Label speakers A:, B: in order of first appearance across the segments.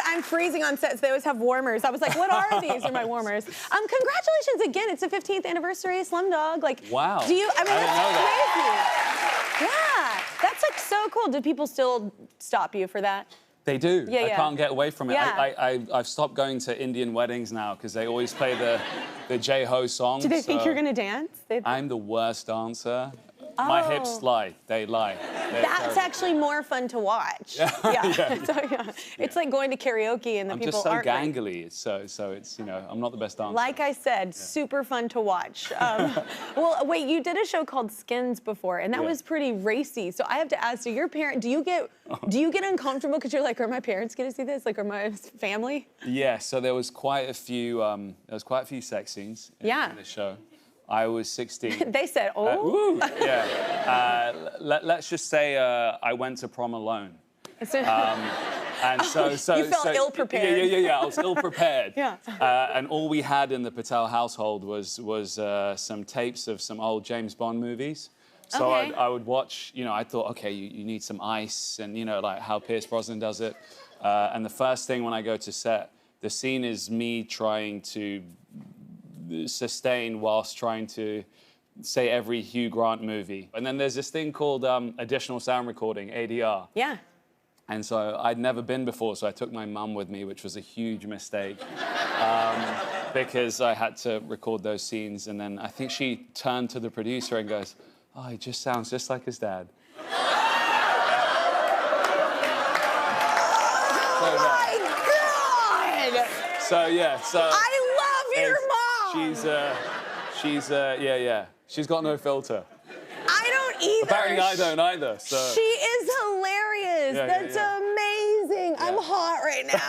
A: I'm freezing on set, so they always have warmers. I was like, what are these? Are my warmers. Congratulations again. It's the 15th anniversary of Slumdog. Like,
B: wow.
A: Do you, I mean,
B: I didn't know
A: that's crazy. Yeah, that's like so cool. Do people still stop you for that?
B: They do.
A: Yeah,
B: I can't get away from it.
A: Yeah.
B: I've stopped going to Indian weddings now because they always play the J-Ho song.
A: Do they think you're gonna dance?
B: I'm the worst dancer. My hips lie. They lie.
A: That's actually more fun to watch. Yeah. It's like going to karaoke and the people
B: just so
A: aren't.
B: gangly. So it's, you know, I'm not the best dancer.
A: Like I said, super fun to watch. Well, wait, you did a show called Skins before, and that was pretty racy. So I have to ask, so your parent, do you get uncomfortable because you're like, are my parents going to see this? Like, are my family?
B: Yeah. So there was quite a few sex scenes in the show. I was 16.
A: They said, oh.
B: Let's just say I went to prom alone. And so
A: you felt ill-prepared.
B: Yeah. I was ill-prepared.
A: Yeah.
B: And all we had in the Patel household was some tapes of some old James Bond movies. So I would watch, you know, I thought, okay, you need some ice and, you know, like how Pierce Brosnan does it. And the first thing when I go to set, the scene is me trying to sustain whilst trying to say every Hugh Grant movie. And then there's this thing called additional sound recording, ADR.
A: Yeah.
B: And so I'd never been before, so I took my mum with me, which was a huge mistake because I had to record those scenes. And then I think she turned to the producer and goes, oh, he just sounds just like his dad.
A: Oh my God!
B: So yeah, so
A: I love your mom.
B: She's got no filter.
A: I don't either.
B: Apparently I don't either, so.
A: She is hilarious. That's amazing. I'm hot right now.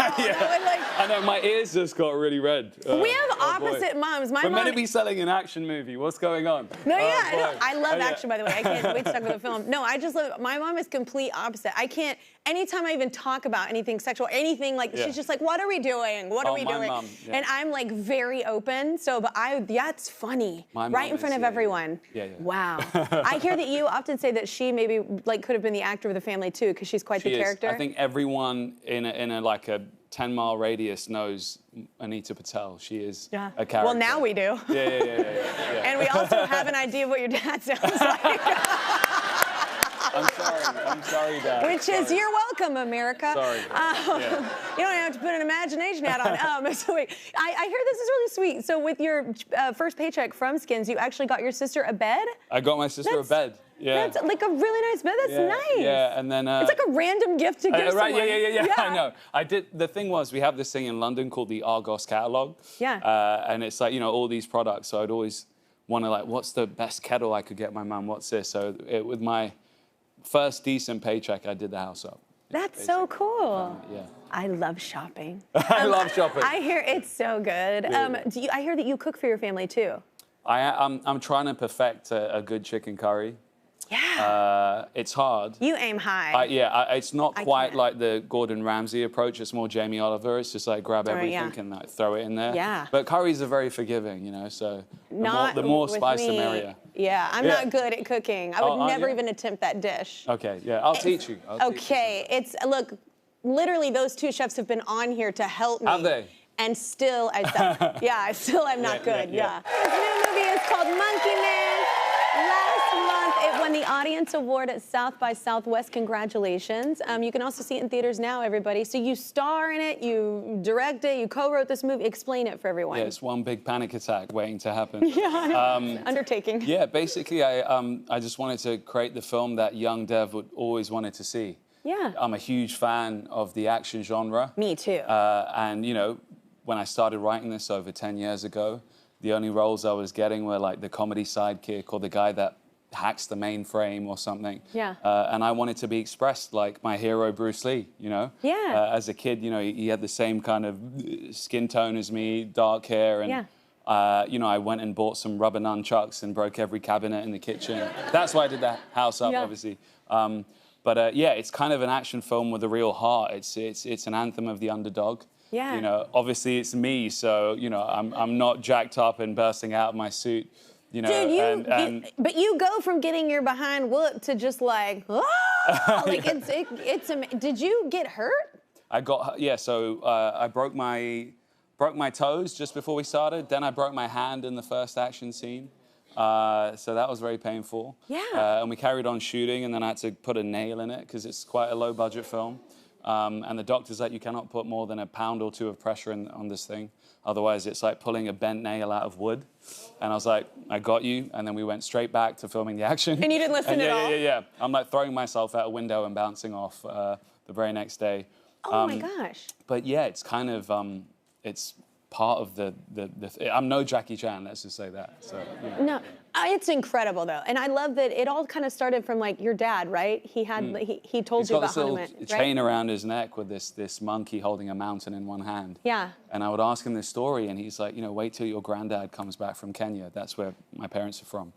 B: I know, my ears just got really red.
A: We have opposite moms.
B: We're meant to be selling an action movie. What's going on?
A: No, I love action, by the way. I can't wait to talk about the film. No, I just love it. My mom is complete opposite. I can't, anytime I even talk about anything sexual, anything like, she's just like, what are we doing? What are we doing?
B: Mom,
A: and I'm like very open, so, but it's funny. Right in front of everyone. Wow. I hear that you often say that she maybe like could have been the actor of the family too, because she's quite the character.
B: I think everyone in a 10-mile radius knows Anita Patel. She is a character.
A: Well, now we do.
B: Yeah.
A: And we also have an idea of what your dad sounds like.
B: I'm sorry, Dad.
A: Which is, you're welcome, America.
B: Sorry.
A: You don't have to put an imagination hat on. So wait, I hear this is really sweet. So with your first paycheck from Skins, you actually got your sister a bed?
B: I got my sister a bed. Yeah.
A: That's like a really nice bed. That's nice.
B: Yeah, and then
A: it's like a random gift to give someone.
B: Yeah. I know. I did. The thing was, we have this thing in London called the Argos catalog.
A: Yeah.
B: And it's like, you know, all these products. So I'd always want to like, what's the best kettle I could get my mum? What's this? So with my first decent paycheck, I did the house up.
A: That's so cool.
B: Yeah.
A: I love shopping.
B: I love shopping.
A: I hear it's so good. I hear that you cook for your family too.
B: I'm trying to perfect a good chicken curry.
A: Yeah.
B: It's hard.
A: You aim high.
B: It's not quite like the Gordon Ramsay approach. It's more Jamie Oliver. It's just like grab everything and like throw it in there.
A: Yeah.
B: But curries are very forgiving, you know, so the more spice, the merrier.
A: Yeah, I'm not good at cooking. I would never even attempt that dish.
B: Okay, I'll teach you.
A: Look, literally those two chefs have been on here to help me.
B: Have they?
A: And still, I still am not good. This new movie is called Monkey Man. Last month, it won the Audience Award at South by Southwest. Congratulations. You can also see it in theaters now, everybody. So you star in it, you direct it, you co-wrote this movie. Explain it for everyone.
B: Yeah, it's one big panic attack waiting to happen.
A: Undertaking.
B: Yeah, basically, I just wanted to create the film that young Dev would always wanted to see.
A: Yeah.
B: I'm a huge fan of the action genre.
A: Me too.
B: And, you know, when I started writing this over 10 years ago, the only roles I was getting were like the comedy sidekick or the guy that hacks the mainframe or something.
A: Yeah.
B: And I wanted to be expressed like my hero, Bruce Lee, you know?
A: Yeah.
B: As a kid, you know, he had the same kind of skin tone as me, dark hair. And, you know, I went and bought some rubber nunchucks and broke every cabinet in the kitchen. That's why I did the house up, obviously. Yeah, it's kind of an action film with a real heart. It's an anthem of the underdog.
A: Yeah.
B: You know, obviously it's me, so, you know, I'm not jacked up and bursting out of my suit, you know.
A: Dude, but you go from getting your behind whooped to just like, like did you get hurt?
B: I broke my toes just before we started. Then I broke my hand in the first action scene. So that was very painful.
A: Yeah.
B: And we carried on shooting, and then I had to put a nail in it because it's quite a low-budget film. And the doctor's like, you cannot put more than 1 pound or 2 of pressure on this thing. Otherwise, it's like pulling a bent nail out of wood. And I was like, I got you. And then we went straight back to filming the action.
A: And you didn't listen at all?
B: Yeah. I'm like throwing myself out a window and bouncing off the very next day.
A: Oh my gosh.
B: But yeah, it's kind of, it's part of I'm no Jackie Chan, let's just say that. So, you know.
A: No, it's incredible though, and I love that it all kind of started from like your dad, right? He had he told you about Hanuman, right?
B: He's got this little chain around his neck with this monkey holding a mountain in one hand.
A: Yeah.
B: And I would ask him this story, and he's like, you know, wait till your granddad comes back from Kenya. That's where my parents are from.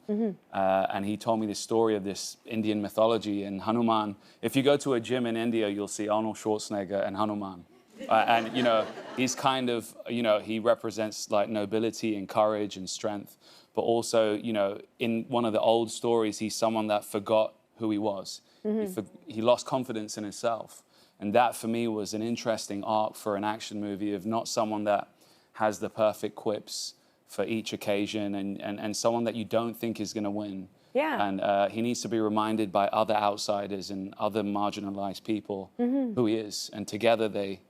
B: And he told me this story of this Indian mythology and Hanuman. If you go to a gym in India, you'll see Arnold Schwarzenegger and Hanuman. And, you know, he's kind of, you know, he represents like nobility and courage and strength. But also, you know, in one of the old stories, he's someone that forgot who he was. He lost confidence in himself. And that, for me, was an interesting arc for an action movie of not someone that has the perfect quips for each occasion and someone that you don't think is going to win.
A: Yeah.
B: And he needs to be reminded by other outsiders and other marginalized people who he is. And together they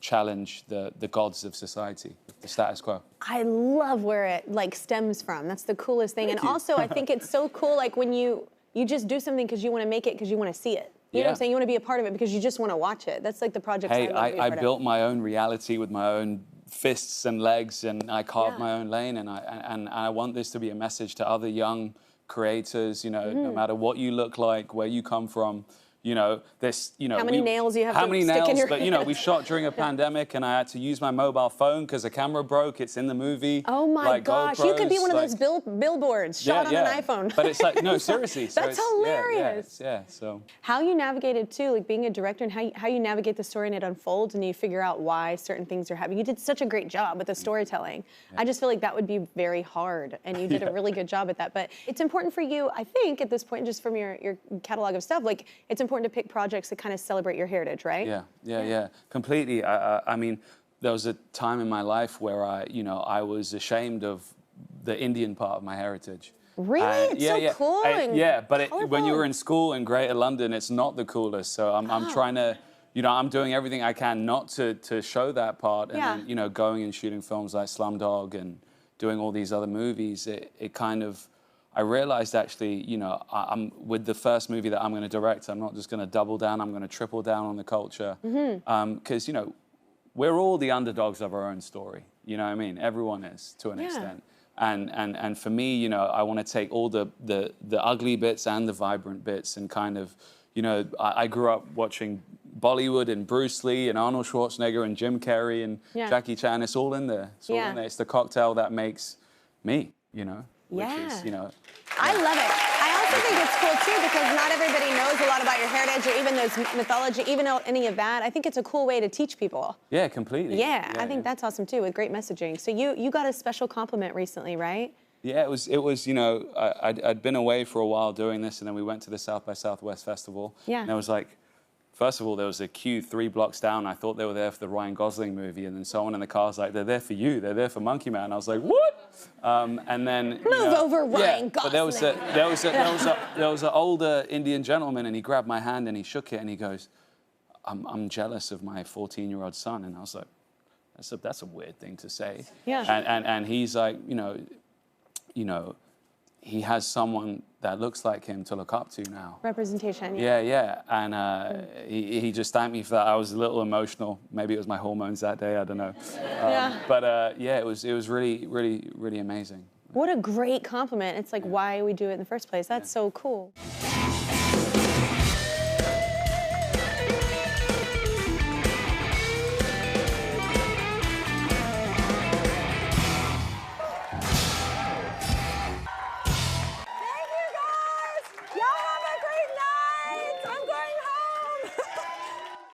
B: challenge the gods of society, the status quo.
A: I love where it like stems from. That's the coolest thing.
B: Thank
A: and
B: you.
A: Also, I think it's so cool like when you just do something because you want to make it because you want to see it. You know what I'm saying? You want to be a part of it because you just want to watch it. That's like the project.
B: Hey, I built my own reality with my own fists and legs, and I carved my own lane, and I want this to be a message to other young creators, you know, no matter what you look like, where you come from, you know, this, you know.
A: How many nails you have
B: how
A: to
B: many
A: stick
B: nails,
A: in your
B: but, you know, we shot during a pandemic, and I had to use my mobile phone because the camera broke. It's in the movie.
A: Oh my
B: like
A: gosh, you could be one of
B: like,
A: those billboards shot on an iPhone.
B: But it's like, no, seriously. So
A: That's hilarious.
B: So.
A: How you navigated too, like being a director, and how you navigate the story and it unfolds and you figure out why certain things are happening. You did such a great job with the storytelling. I just feel like that would be very hard, and you did a really good job at that. But it's important for you, I think, at this point, just from your catalog of stuff, like it's important to pick projects that kind of celebrate your heritage, right?
B: Yeah, completely. I mean, there was a time in my life where I was ashamed of the Indian part of my heritage.
A: Really? It's so cool.
B: But when you were in school in Greater London, it's not the coolest. So I'm trying to, you know, I'm doing everything I can not to show that part. And then, you know, going and shooting films like Slumdog and doing all these other movies, it kind of, I realized actually, you know, I'm with the first movie that I'm going to direct, I'm not just going to double down, I'm going to triple down on the culture. Because, you know, we're all the underdogs of our own story. You know what I mean? Everyone is, to an extent. And for me, you know, I want to take all the ugly bits and the vibrant bits and kind of, you know, I grew up watching Bollywood and Bruce Lee and Arnold Schwarzenegger and Jim Carrey and Jackie Chan. It's all in there. It's all in there. It's the cocktail that makes me, you know. Which is, you know.
A: I love it. I also think it's cool too because not everybody knows a lot about your heritage or even those mythology, even any of that. I think it's a cool way to teach people.
B: Yeah, completely.
A: Yeah, I think that's awesome too with great messaging. So you got a special compliment recently, right?
B: Yeah, it was, you know, I'd been away for a while doing this, and then we went to the South by Southwest Festival. Yeah. And I was like, first of all, there was a queue 3 blocks down. I thought they were there for the Ryan Gosling movie, and then someone in the car was like, they're there for you. They're there for Monkey Man. I was like, what? And then
A: move over, Ryan Gosling.
B: But there was an older Indian gentleman, and he grabbed my hand and he shook it, and he goes, I'm jealous of my 14-year-old son. And I was like, that's a weird thing to say.
A: Yeah.
B: And he's like, you know, he has someone that looks like him to look up to now.
A: Representation,
B: yeah. And he just thanked me for that. I was a little emotional. Maybe it was my hormones that day, I don't know. But yeah, it was really, really, really amazing.
A: What a great compliment. It's like why we do it in the first place. That's so cool.